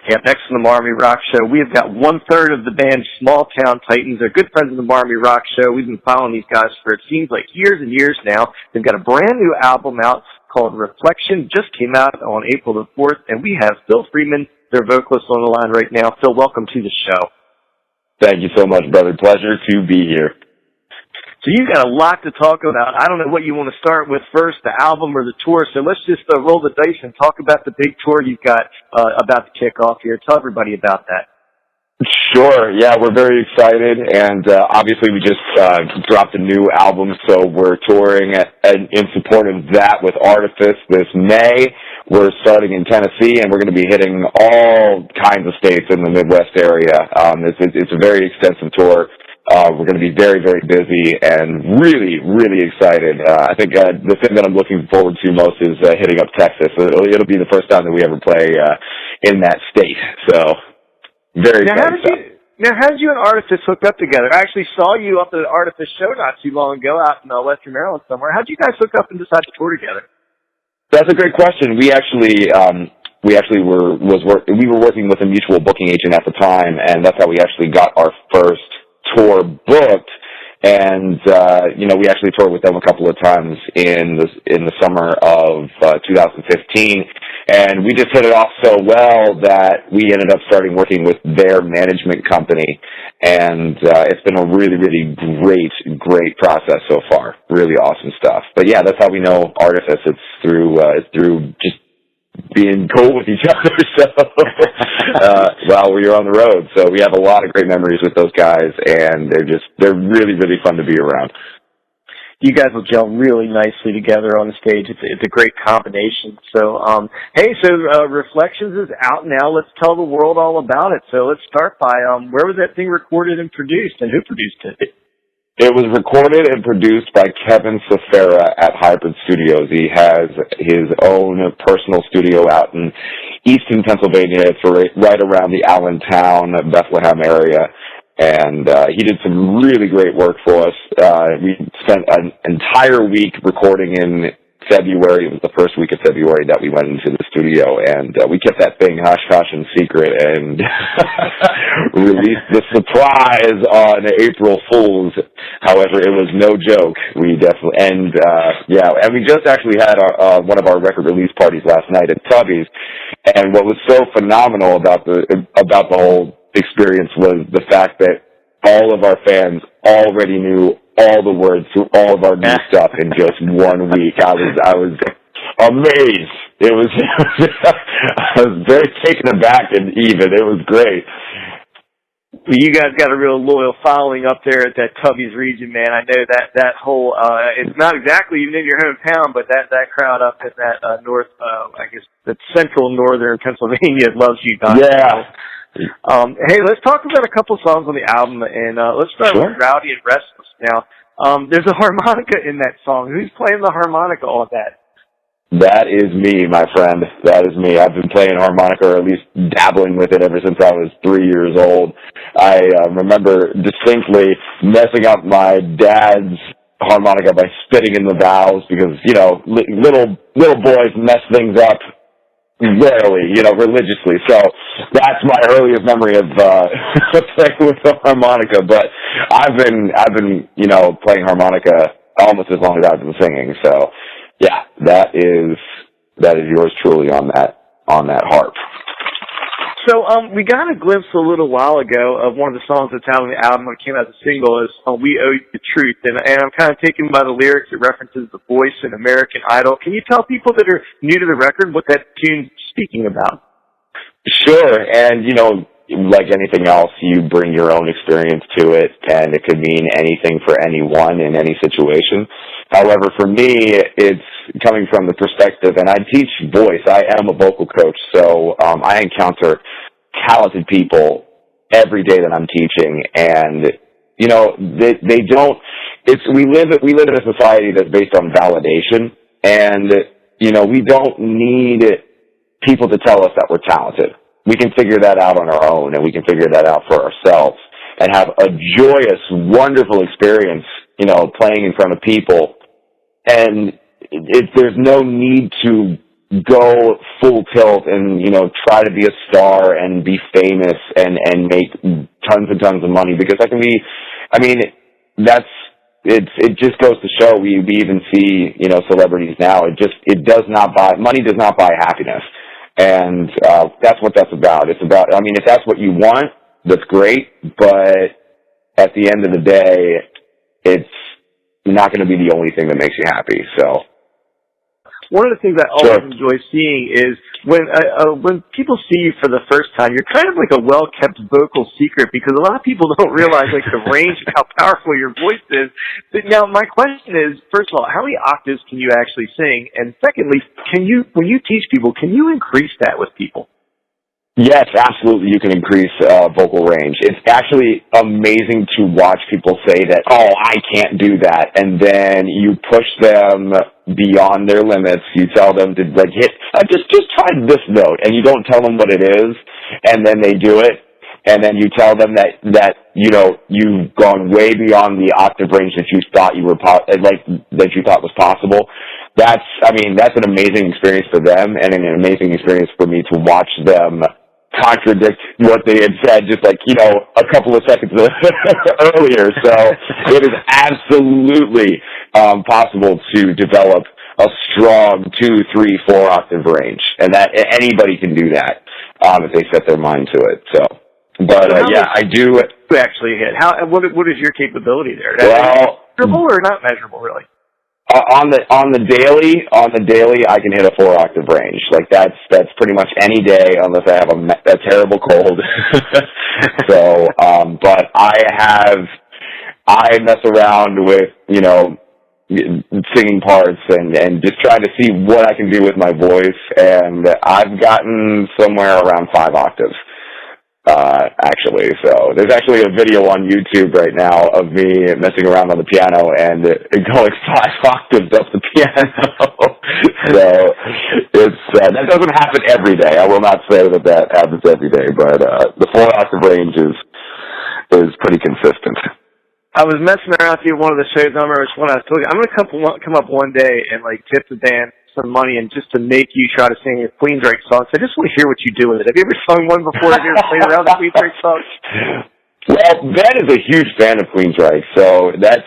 Yeah, next on the Marmy Rock Show, we have got one-third of the band Small Town Titans. They're good friends of the Marmy Rock Show. We've been following these guys for, it seems like, years and years now. They've got a brand-new album out called Reflection. Just came out on April the 4th, and we have Phil Freeman, their vocalist, on the line right now. Phil, welcome to the show. Thank you so much, brother. Pleasure to be here. So you've got a lot to talk about. I don't know what you want to start with first, the album or the tour. So let's just roll the dice and talk about the big tour you've got about to kick off here. Tell everybody about that. Sure. Yeah, we're very excited, and obviously we just dropped a new album, so we're touring in support of that with Artifice this May. We're starting in Tennessee, and we're going to be hitting all kinds of states in the Midwest area. It's a very extensive tour. We're going to be very, very busy and really, really excited. I think the thing that I'm looking forward to most is hitting up Texas. It'll be the first time that we ever play in that state. So, very excited. Now, how did you and Artifice hook up together? I actually saw you up at the Artifice show not too long ago out in Western Maryland somewhere. How did you guys hook up and decide to tour together? That's a great question. We were working with a mutual booking agent at the time, and that's how we actually got our first tour booked, and we actually toured with them a couple of times in the summer of 2015, and we just hit it off so well that we ended up starting working with their management company, and it's been a really, really great process so far. Really awesome stuff. But yeah, that's how we know Artifice. It's through just being cool with each other, so while we were on the road. So we have a lot of great memories with those guys, and they're really, really fun to be around. You guys will gel really nicely together on the stage. It's a great combination. So, Reflections is out now. Let's tell the world all about it. So let's start by, where was that thing recorded and produced, and who produced it? It was recorded and produced by Kevin Cifera at Hybrid Studios. He has his own personal studio out in eastern Pennsylvania. It's right around the Allentown, Bethlehem area. And he did some really great work for us. We spent an entire week recording in February. It was the first week of February that we went into the studio, and we kept that thing hush-hush and secret and released the surprise on April Fool's. However, it was no joke. We definitely, and we just actually had one of our record release parties last night at Tubby's, and what was so phenomenal about the whole experience was the fact that all of our fans already knew all the words to all of our new stuff in just 1 week. I was amazed. I was very taken aback and even. It was great. Well, you guys got a real loyal following up there at that Tubby's region, man. I know that whole, it's not exactly even in your hometown, but that crowd up in that that central northern Pennsylvania loves you guys. Yeah. Hey, let's talk about a couple songs on the album, and let's start with Rowdy and Restless. Now, there's a harmonica in that song. Who's playing the harmonica on that? That is me, my friend. That is me. I've been playing harmonica, or at least dabbling with it, ever since I was 3 years old. I remember distinctly messing up my dad's harmonica by spitting in the valves because, little boys mess things up rarely, religiously. So that's my earliest memory of playing with the harmonica. But I've been playing harmonica almost as long as I've been singing. So yeah, that is yours truly on that harp. So we got a glimpse a little while ago of one of the songs that's out on the album that came out as a single is We Owe You the Truth, and I'm kind of taken by the lyrics. It references The Voice and American Idol. Can you tell people that are new to the record what that tune's speaking about? Sure, and like anything else, you bring your own experience to it, and it could mean anything for anyone in any situation. However, for me, it's coming from the perspective, and I teach voice. I am a vocal coach, so I encounter talented people every day that I'm teaching, and they don't. We live in a society that's based on validation, and we don't need people to tell us that we're talented. We can figure that out on our own, and we can figure that out for ourselves and have a joyous, wonderful experience, playing in front of people. And there's no need to go full tilt and, try to be a star and be famous and make tons and tons of money, because it just goes to show, we even see, celebrities now, money does not buy happiness. And, that's what that's about. It's about, if that's what you want, that's great, but at the end of the day, it's not going to be the only thing that makes you happy, so. One of the things I always enjoy seeing is when people see you for the first time, you're kind of like a well-kept vocal secret, because a lot of people don't realize like the range of how powerful your voice is. But now, my question is, first of all, how many octaves can you actually sing? And secondly, when you teach people, can you increase that with people? Yes, absolutely. You can increase vocal range. It's actually amazing to watch people say that, "Oh, I can't do that," and then you push them beyond their limits. You tell them to hit, just try this note, and you don't tell them what it is, and then they do it, and then you tell them that you've gone way beyond the octave range that you thought that you thought was possible. That's an amazing experience for them, and an amazing experience for me to watch them contradict what they had said just a couple of seconds earlier. So it is absolutely possible to develop a strong 2, 3, 4 octave range, and that anybody can do that if they set their mind to it. So, but I do actually hit. What is your capability there? Well, measurable or not measurable, really? On the daily, I can hit a 4 octave range. That's pretty much any day, unless I have a terrible cold. So, but I mess around with, singing parts and just trying to see what I can do with my voice. And I've gotten somewhere around 5 octaves. Actually, so there's actually a video on YouTube right now of me messing around on the piano and going 5 octaves up the piano. So that doesn't happen every day. I will not say that happens every day, but the 4 octave range is pretty consistent. I was messing around with you at one of the shows. I remember when I was talking, I'm going to come up one day and tip the band some money and just to make you try to sing a Queensryche song. So I just want to hear what you do with it. Have you ever sung one before? Have you ever played around the Queensryche song? Well, Ben is a huge fan of Queensryche, so that's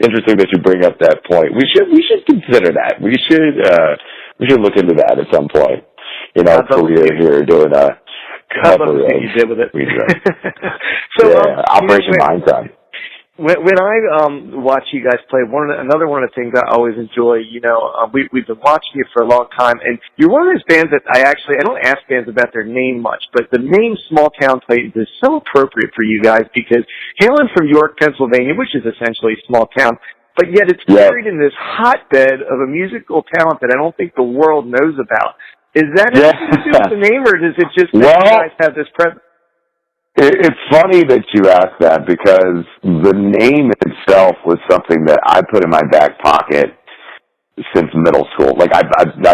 interesting that you bring up that point. We should consider that. We should look into that at some point. Career here doing a cover of you did with it. Queensryche. So, Operation Mindtime. When I watch you guys play, another one of the things I always enjoy, we've been watching you for a long time, and you're one of those bands that I don't ask bands about their name much, but the name Small Town Titans is so appropriate for you guys, because hailing from York, Pennsylvania, which is essentially a small town, but yet it's buried in this hotbed of a musical talent that I don't think the world knows about. Is that anything to do with the name, or is it just that you guys have this presence? It's funny that you asked that, because the name itself was something that I put in my back pocket since middle school. I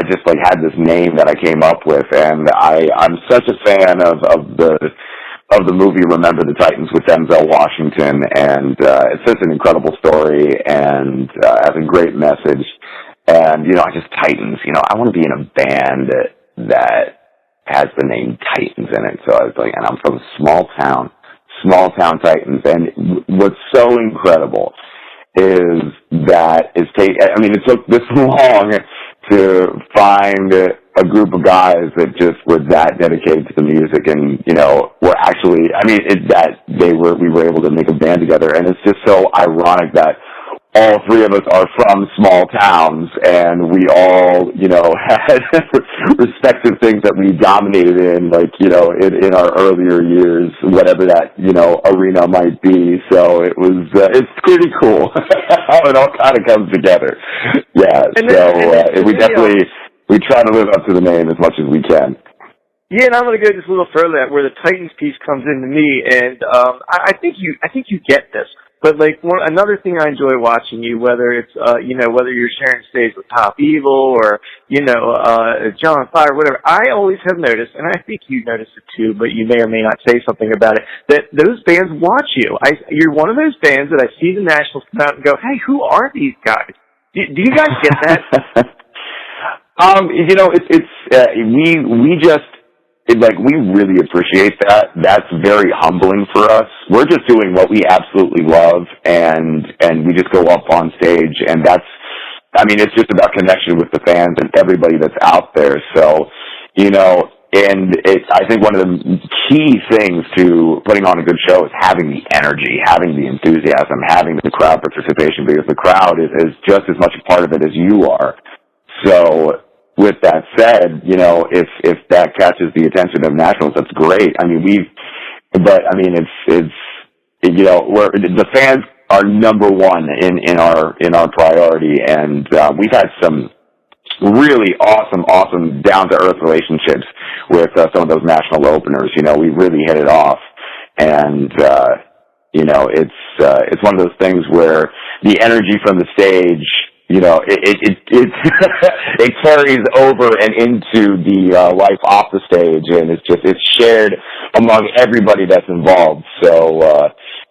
just had this name that I came up with, and I'm such a fan of the movie Remember the Titans with Denzel Washington, and it's just an incredible story and has a great message. And Titans. I want to be in a band that has the name Titans in it. So I was and I'm from small town Titans. And what's so incredible is that it took this long to find a group of guys that just were that dedicated to the music, and were actually, we were able to make a band together. And it's just so ironic that all three of us are from small towns, and we all, had respective things that we dominated in, in our earlier years, whatever that, arena might be. So it's pretty cool how it all kind of comes together. Yeah. We try to live up to the name as much as we can. Yeah, and I'm going to go just a little further, where the Titans piece comes into me, and I think you get this. But another thing I enjoy watching you, whether it's whether you're sharing stage with Top Evil or John Fire, whatever, I always have noticed, and I think you noticed it too, but you may or may not say something about it, that those bands watch you. You're one of those bands that I see the Nationals come out and go, "Hey, who are these guys?" Do you guys get that? We really appreciate that. That's very humbling for us. We're just doing what we absolutely love, and we just go up on stage, and it's just about connection with the fans and everybody that's out there. So, I think one of the key things to putting on a good show is having the energy, having the enthusiasm, having the crowd participation, because the crowd is just as much a part of it as you are. So, with that said, if that catches the attention of Nationals, that's great. The fans are number one in our priority, and we've had some really awesome down-to-earth relationships with some of those national openers. We really hit it off, and it's one of those things where the energy from the stage, it carries over and into the life off the stage, and it's shared among everybody that's involved. So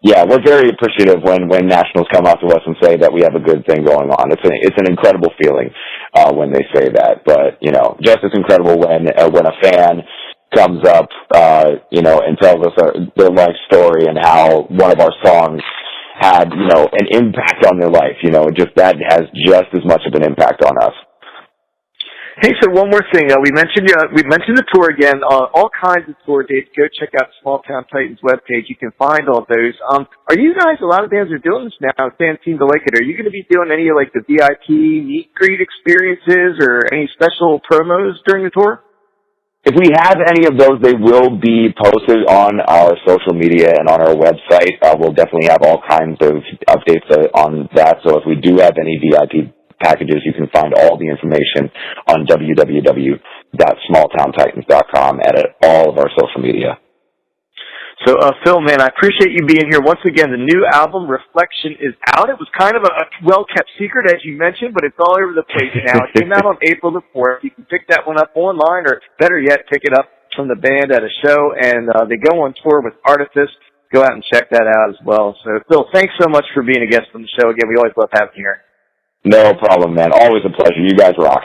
we're very appreciative when nationals come up to us and say that we have a good thing going on. It's an incredible feeling when they say that. But just as incredible when a fan comes up, and tells us their life story and how one of our songs had, an impact on their life. That has just as much of an impact on us. Hey, so one more thing. We mentioned the tour again. All kinds of tour dates. Go check out Small Town Titans webpage. You can find all those. Are you guys? A lot of bands are doing this now. Fans seem to like it. Are you going to be doing any the VIP meet and greet experiences or any special promos during the tour? If we have any of those, they will be posted on our social media and on our website. We'll definitely have all kinds of updates on that. So if we do have any VIP packages, you can find all the information on www.smalltowntitans.com and at all of our social media. So, Phil, man, I appreciate you being here. Once again, the new album, Reflection, is out. It was kind of a well-kept secret, as you mentioned, but it's all over the place now. It came out on April the 4th. You can pick that one up online, or better yet, pick it up from the band at a show, and they go on tour with Artifice. Go out and check that out as well. So, Phil, thanks so much for being a guest on the show again. We always love having you here. No problem, man. Always a pleasure. You guys rock.